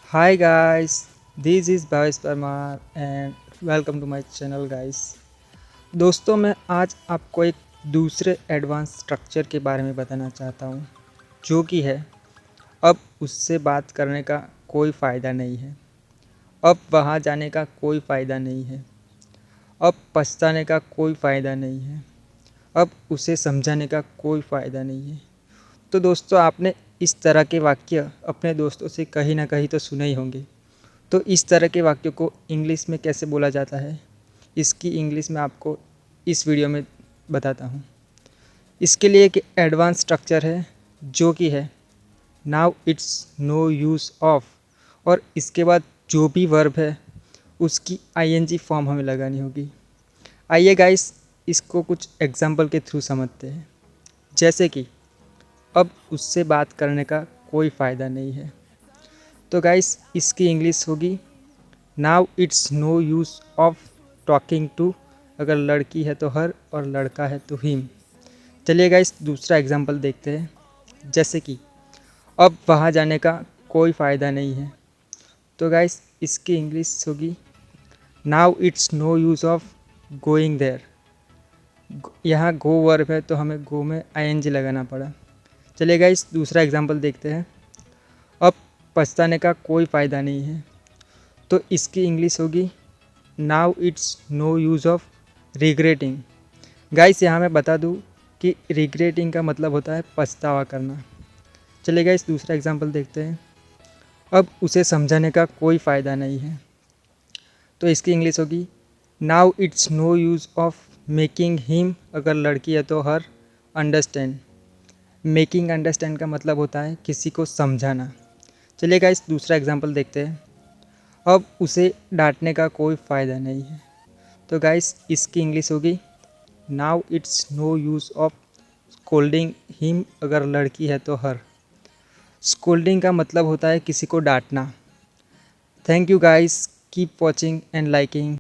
Hi guys, this is Bhavesh Parmar and welcome to my channel guys। दोस्तों मैं आज आपको एक दूसरे एडवांस स्ट्रक्चर के बारे में बताना चाहता हूँ जो कि है अब उससे बात करने का कोई फ़ायदा नहीं है, अब वहाँ जाने का कोई फ़ायदा नहीं है, अब पछताने का कोई फ़ायदा नहीं है, अब उसे समझाने का कोई फ़ायदा नहीं है। तो दोस्तों आपने इस तरह के वाक्य अपने दोस्तों से कहीं ना कहीं तो सुने ही होंगे। तो इस तरह के वाक्यों को इंग्लिश में कैसे बोला जाता है, इसकी इंग्लिश में आपको इस वीडियो में बताता हूँ। इसके लिए एक एडवांस स्ट्रक्चर है जो कि है now it's no use of, और इसके बाद जो भी वर्ब है उसकी आईएनजी फॉर्म हमें लगानी होगी। आइए गाइस इसको कुछ एग्जांपल के थ्रू समझते हैं। जैसे कि अब उससे बात करने का कोई फ़ायदा नहीं है, तो गाइस इसकी इंग्लिश होगी now it's no use of talking to. अगर लड़की है तो हर और लड़का है तो हिम। चलिए गाइस दूसरा एग्जांपल देखते हैं। जैसे कि अब वहाँ जाने का कोई फ़ायदा नहीं है, तो गाइस इसकी इंग्लिश होगी now it's no use of going there. यहाँ गो वर्ब है तो हमें गो में आईएनजी लगाना पड़ा। चलिए गाइस दूसरा एग्जांपल देखते हैं। अब पछताने का कोई फ़ायदा नहीं है, तो इसकी इंग्लिश होगी now it's no use of regretting. Guys यहाँ मैं बता दूँ कि रिग्रेटिंग का मतलब होता है पछतावा करना। चलिए गाइस दूसरा एग्जांपल देखते हैं। अब उसे समझाने का कोई फ़ायदा नहीं है, तो इसकी इंग्लिश होगी now it's no use of making him. अगर लड़की है तो हर अंडरस्टैंड। मेकिंग अंडरस्टैंड का मतलब होता है किसी को समझाना। चलिए गाइस दूसरा एग्जांपल देखते हैं। अब उसे डांटने का कोई फ़ायदा नहीं है, तो गाइस इसकी इंग्लिश होगी now it's no use of scolding him. अगर लड़की है तो हर। स्कोल्डिंग का मतलब होता है किसी को डांटना। Thank you guys, keep watching and liking.